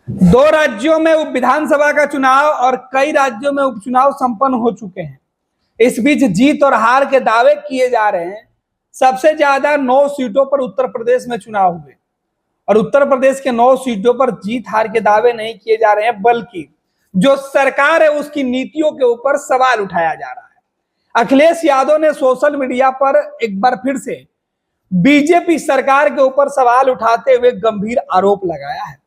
दो राज्यों में उप विधानसभा का चुनाव और कई राज्यों में उपचुनाव संपन्न हो चुके हैं। इस बीच जीत और हार के दावे किए जा रहे हैं। सबसे ज्यादा 9 सीटों पर उत्तर प्रदेश में चुनाव हुए और उत्तर प्रदेश के 9 सीटों पर जीत हार के दावे नहीं किए जा रहे हैं, बल्कि जो सरकार है उसकी नीतियों के ऊपर सवाल उठाया जा रहा है। अखिलेश यादव ने सोशल मीडिया पर एक बार फिर से बीजेपी सरकार के ऊपर सवाल उठाते हुए गंभीर आरोप लगाया है।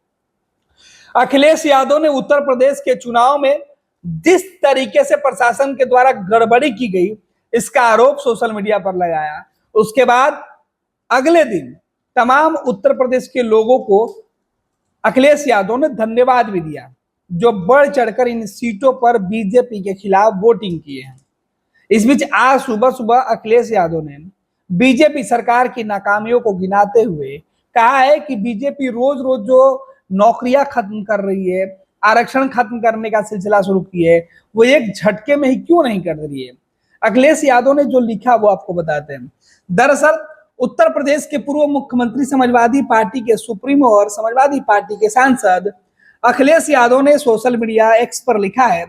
अखिलेश यादव ने उत्तर प्रदेश के चुनाव में जिस तरीके से प्रशासन के द्वारा गड़बड़ी की गई, इसका आरोप सोशल मीडिया पर लगाया। उसके बाद अगले दिन तमाम उत्तर प्रदेश के लोगों को अखिलेश यादव ने धन्यवाद भी दिया, जो बढ़ चढ़कर इन सीटों पर बीजेपी के खिलाफ वोटिंग किए हैं। इस बीच आज सुबह सुबह अखिलेश यादव ने बीजेपी सरकार की नाकामियों को गिनाते हुए कहा है कि बीजेपी रोज रोज जो नौकरियां खत्म कर रही है, आरक्षण खत्म करने का सिलसिला शुरू की है, वो एक झटके में ही क्यों नहीं कर रही है। अखिलेश यादव ने जो लिखा वो आपको बताते हैं। दरअसल उत्तर प्रदेश के पूर्व मुख्यमंत्री, समाजवादी पार्टी के सुप्रीमो और समाजवादी पार्टी के सांसद अखिलेश यादव ने सोशल मीडिया एक्स पर लिखा है,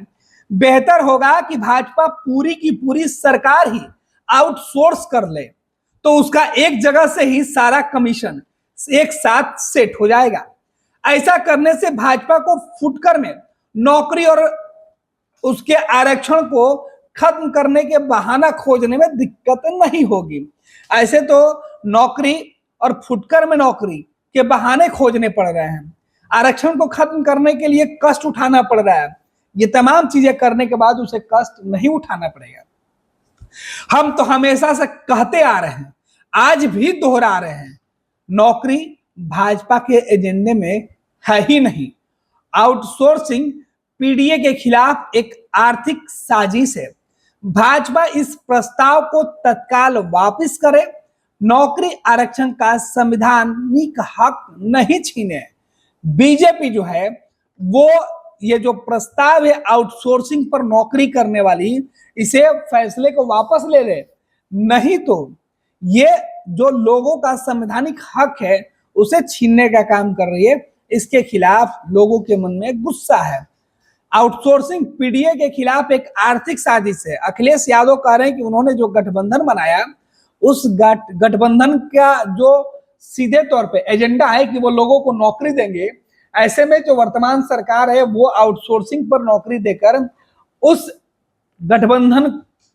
बेहतर होगा कि भाजपा पूरी की पूरी सरकार ही आउटसोर्स कर ले, तो उसका एक जगह से ही सारा कमीशन एक साथ सेट हो जाएगा। ऐसा करने से भाजपा को फुटकर में नौकरी और उसके आरक्षण को खत्म करने के बहाना खोजने में दिक्कत नहीं होगी। ऐसे तो नौकरी और फुटकर में नौकरी के बहाने खोजने पड़ रहे हैं, आरक्षण को खत्म करने के लिए कष्ट उठाना पड़ रहा है। ये तमाम चीजें करने के बाद उसे कष्ट नहीं उठाना पड़ेगा। हम तो हमेशा से कहते आ रहे हैं, आज भी दोहरा रहे हैं, नौकरी भाजपा के एजेंडे में है ही नहीं। आउटसोर्सिंग पीडीए के खिलाफ एक आर्थिक साजिश है। भाजपा इस प्रस्ताव को तत्काल वापस करे, नौकरी आरक्षण का संवैधानिक हक नहीं छीने। बीजेपी जो है वो ये जो प्रस्ताव है आउटसोर्सिंग पर नौकरी करने वाली, इसे फैसले को वापस ले ले, नहीं तो ये जो लोगों का संवैधानिक हक है उसे छीनने का काम कर रही है। इसके खिलाफ लोगों के मन में गुस्सा है। आउटसोर्सिंग पीडीए के खिलाफ एक आर्थिक साजिश है। अखिलेश यादव कह रहे हैं कि उन्होंने जो गठबंधन बनाया, उस गठबंधन का जो सीधे तौर पे एजेंडा है कि वो लोगों को नौकरी देंगे। ऐसे में जो वर्तमान सरकार है वो आउटसोर्सिंग पर नौकरी देकर उस गठबंधन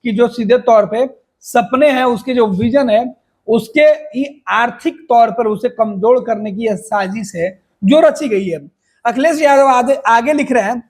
की जो सीधे तौर पे सपने हैं, उसके जो विजन है, उसके आर्थिक तौर पर उसे कमजोर करने की यह साजिश है जो रची गई है। अखिलेश यादव आगे लिख रहे हैं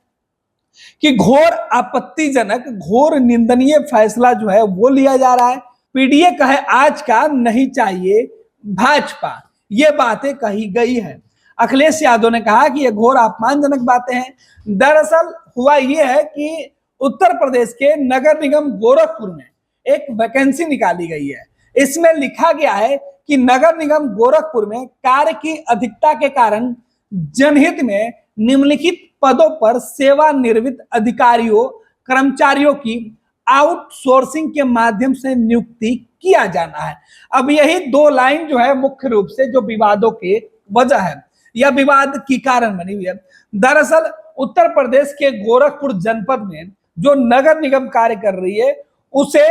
कि घोर आपत्तिजनक, घोर निंदनीय फैसला जो है वो लिया जा रहा है। पीडीए कहे आज का नहीं चाहिए भाजपा, ये बातें कही गई है। अखिलेश यादव ने कहा कि ये घोर अपमानजनक बातें हैं। दरअसल हुआ ये है कि उत्तर प्रदेश के नगर निगम गोरखपुर में एक वैकेंसी निकाली गई है। इसमें लिखा गया है कि नगर निगम गोरखपुर में कार्य की अधिकता के कारण जनहित में निम्नलिखित पदों पर सेवानिवृत्त अधिकारियों कर्मचारियों की आउटसोर्सिंग के माध्यम से नियुक्ति किया जाना है। अब यही दो लाइन जो है मुख्य रूप से जो विवादों के वजह है या विवाद की कारण बनी हुई है। दरअसल उत्तर प्रदेश के गोरखपुर जनपद में जो नगर निगम कार्य कर रही है उसे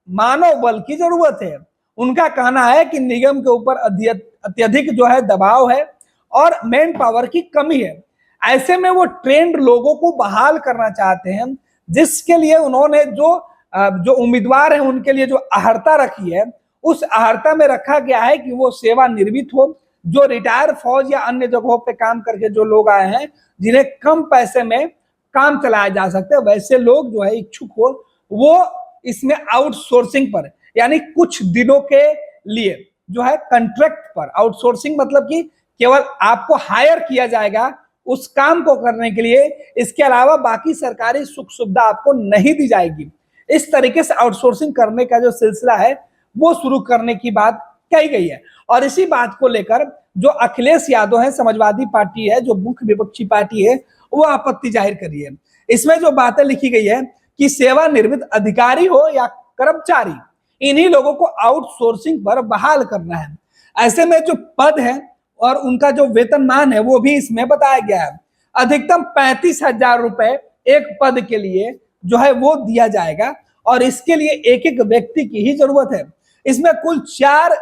मानव बल की जरूरत है। उनका कहना है कि निगम के ऊपर अत्यधिक जो है दबाव है और मैन पावर की कमी है। ऐसे में वो ट्रेंड लोगों को बहाल करना चाहते हैं, जिसके लिए उन्होंने जो उम्मीदवार हैं उनके लिए जो अहर्ता रखी है, उस अहर्ता में रखा गया है कि वो सेवानिवृत्त हो, जो रिटायर फौज या अन्य जगहों पे काम करके जो लोग आए हैं, जिन्हें कम पैसे में काम चलाया जा सकता है, वैसे लोग जो है इच्छुक हो, वो इसमें आउटसोर्सिंग पर यानी कुछ दिनों के लिए जो है कॉन्ट्रैक्ट पर, आउटसोर्सिंग मतलब कि केवल आपको हायर किया जाएगा उस काम को करने के लिए, इसके अलावा बाकी सरकारी सुख सुविधा आपको नहीं दी जाएगी। इस तरीके से आउटसोर्सिंग करने का जो सिलसिला है वो शुरू करने की बात कही गई है। और इसी बात को लेकर जो अखिलेश यादव है, समाजवादी पार्टी है, जो मुख्य विपक्षी पार्टी है, वो आपत्ति जाहिर करी है। इसमें जो बातें लिखी गई है कि सेवानिवृत्त अधिकारी हो या कर्मचारी, इन्हीं लोगों को आउटसोर्सिंग पर बहाल करना है। ऐसे में जो पद है और उनका जो वेतनमान है वो भी इसमें बताया गया है। अधिकतम 35,000 रुपए एक पद के लिए जो है वो दिया जाएगा और इसके लिए एक एक व्यक्ति की ही जरूरत है। इसमें कुल 4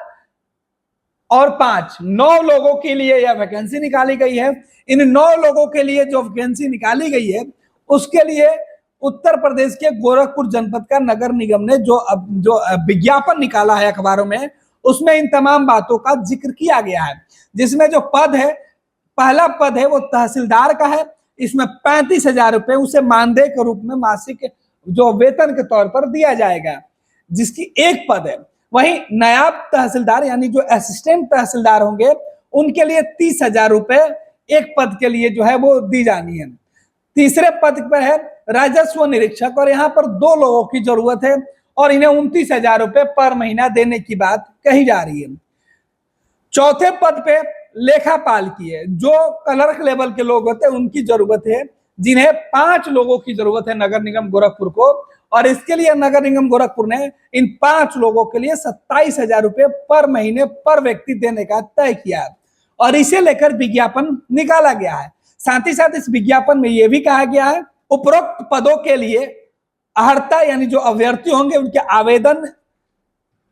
और 5 9 लोगों के लिए यह वैकेंसी निकाली गई है। इन 9 लोगों के लिए जो वैकेंसी निकाली गई है उसके लिए उत्तर प्रदेश के गोरखपुर जनपद का नगर निगम ने जो विज्ञापन निकाला है अखबारों में, उसमें इन तमाम बातों का जिक्र किया गया है। जिसमें जो पद है, पहला पद है वो तहसीलदार का है। इसमें 35,000 रुपए उसे मानदेय के रूप में मासिक जो वेतन के तौर पर दिया जाएगा, जिसकी एक पद है। वहीं नायब तहसीलदार यानी जो असिस्टेंट तहसीलदार होंगे उनके लिए 30,000 रुपए एक पद के लिए जो है वो दी जानी है। तीसरे पद पर है राजस्व निरीक्षक और यहाँ पर 2 लोगों की जरूरत है और इन्हें 29,000 रुपए पर महीना देने की बात कही जा रही है। चौथे पद पे लेखापाल की है, जो क्लर्क लेवल के लोग होते हैं उनकी जरूरत है, जिन्हें 5 लोगों की जरूरत है नगर निगम गोरखपुर को। और इसके लिए नगर निगम गोरखपुर ने इन 5 लोगों के लिए 27,000 रुपए पर महीने पर व्यक्ति देने का तय किया है और इसे लेकर विज्ञापन निकाला गया है। साथ ही साथ इस विज्ञापन में यह भी कहा गया है उपरोक्त पदों के लिए अहर्ता यानी जो अभ्यर्थी होंगे उनके आवेदन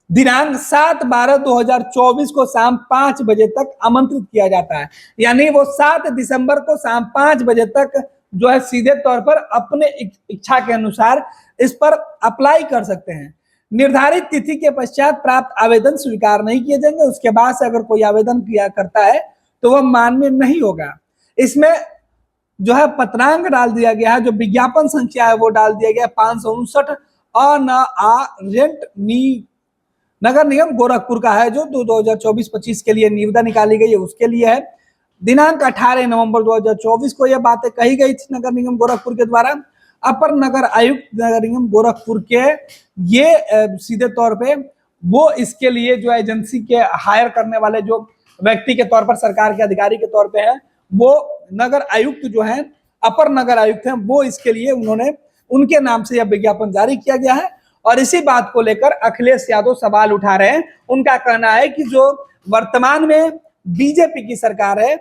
दिनांक 7/12/2024 को शाम 5 बजे तक आमंत्रित किया जाता है। यानी वो 7 दिसंबर को शाम 5 बजे तक जो है सीधे तौर पर अपने इच्छा के अनुसार इस पर अप्लाई कर सकते हैं। निर्धारित तिथि के पश्चात प्राप्त आवेदन स्वीकार नहीं किए जाएंगे। उसके बाद से अगर कोई आवेदन किया करता है तो वह मान्य नहीं होगा। इसमें जो है पत्रांक डाल दिया गया है, जो विज्ञापन संख्या है वो डाल दिया गया 559 रेंट नी नगर निगम गोरखपुर का है, जो 2024-25 के लिए निविदा निकाली गई है उसके लिए है। दिनांक 18 नवंबर 2024 को यह बातें कही गई थी नगर निगम गोरखपुर के द्वारा। अपर नगर आयुक्त नगर निगम गोरखपुर के ये सीधे तौर पे वो इसके लिए जो एजेंसी के हायर करने वाले जो व्यक्ति के तौर पर सरकार के अधिकारी के तौर पे है, वो नगर आयुक्त जो है अपर नगर आयुक्त हैं, वो इसके लिए उनके नाम से यह विज्ञापन जारी किया गया है। और इसी बात को लेकर अखिलेश यादव सवाल उठा रहे हैं। उनका कहना है कि जो वर्तमान में बीजेपी की सरकार है,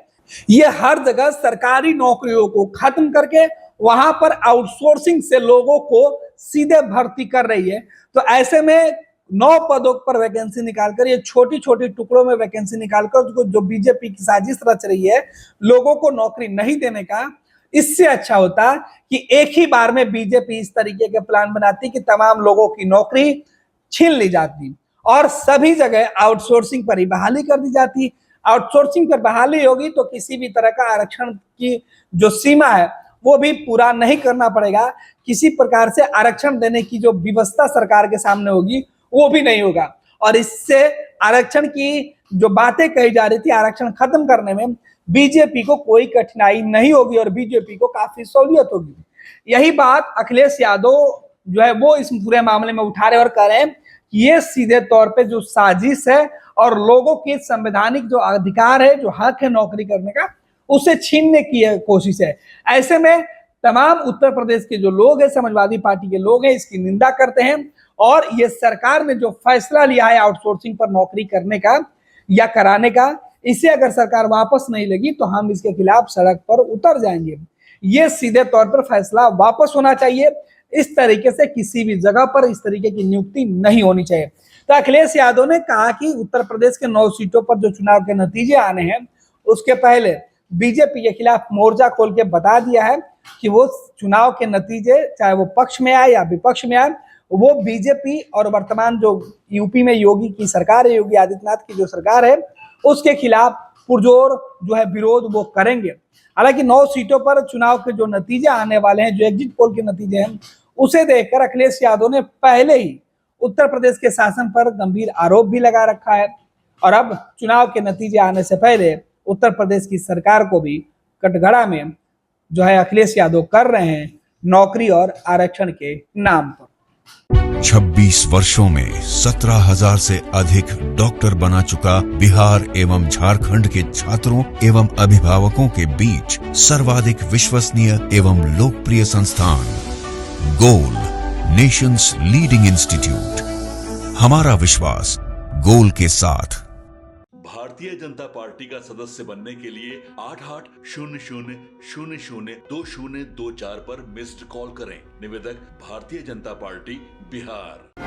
ये हर जगह सरकारी नौकरियों को खत्म करके वहां पर आउटसोर्सिंग से लोगों को सीधे भर्ती कर रही है। तो ऐसे में 9 पदों पर वैकेंसी निकालकर, ये छोटी छोटी टुकड़ों में वैकेंसी निकालकर जो बीजेपी की साजिश रच रही है लोगों को नौकरी नहीं देने का, इससे अच्छा होता कि एक ही बार में बीजेपी इस तरीके के प्लान बनाती कि तमाम लोगों की नौकरी छीन ली जाती और सभी जगह आउटसोर्सिंग पर ही बहाली कर दी जाती। आउटसोर्सिंग पर बहाली होगी तो किसी भी तरह का आरक्षण की जो सीमा है वो भी पूरा नहीं करना पड़ेगा। किसी प्रकार से आरक्षण देने की जो व्यवस्था सरकार के सामने होगी वो भी नहीं होगा और इससे आरक्षण की जो बातें कही जा रही थी आरक्षण खत्म करने में बीजेपी को कोई कठिनाई नहीं होगी और बीजेपी को काफी सहूलियत होगी। यही बात अखिलेश यादव जो है वो इस पूरे मामले में उठा रहे और कह रहे हैं कि ये सीधे तौर पे जो साजिश है और लोगों के संवैधानिक जो अधिकार है, जो हक है नौकरी करने का, उसे छीनने की कोशिश है। ऐसे में तमाम उत्तर प्रदेश के जो लोग हैं, समाजवादी पार्टी के लोग हैं, इसकी निंदा करते हैं और ये सरकार ने जो फैसला लिया है आउटसोर्सिंग पर नौकरी करने का या कराने का, इसे अगर सरकार वापस नहीं लेगी तो हम इसके खिलाफ सड़क पर उतर जाएंगे। ये सीधे तौर पर फैसला वापस होना चाहिए। इस तरीके से किसी भी जगह पर इस तरीके की नियुक्ति नहीं होनी चाहिए। तो अखिलेश यादव ने कहा कि उत्तर प्रदेश के 9 सीटों पर जो चुनाव के नतीजे आने हैं उसके पहले बीजेपी के खिलाफ मोर्चा खोल के बता दिया है कि वो चुनाव के नतीजे चाहे वो पक्ष में आए या विपक्ष में आए, वो बीजेपी और वर्तमान जो यूपी में योगी की सरकार है, योगी आदित्यनाथ की जो सरकार है, उसके खिलाफ पुरजोर जो है विरोध वो करेंगे। हालांकि 9 सीटों पर चुनाव के जो नतीजे आने वाले हैं, जो एग्जिट पोल के नतीजे हैं, उसे देखकर अखिलेश यादव ने पहले ही उत्तर प्रदेश के शासन पर गंभीर आरोप भी लगा रखा है और अब चुनाव के नतीजे आने से पहले उत्तर प्रदेश की सरकार को भी कटघरा में जो है अखिलेश यादव कर रहे हैं नौकरी और आरक्षण के नाम पर। 26 वर्षों में 17,000 से अधिक डॉक्टर बना चुका बिहार एवं झारखंड के छात्रों एवं अभिभावकों के बीच सर्वाधिक विश्वसनीय एवं लोकप्रिय संस्थान गोल, नेशंस लीडिंग इंस्टीट्यूट। हमारा विश्वास गोल के साथ। भारतीय जनता पार्टी का सदस्य बनने के लिए 8800002024 पर मिस्ड कॉल करें। निवेदक भारतीय जनता पार्टी बिहार।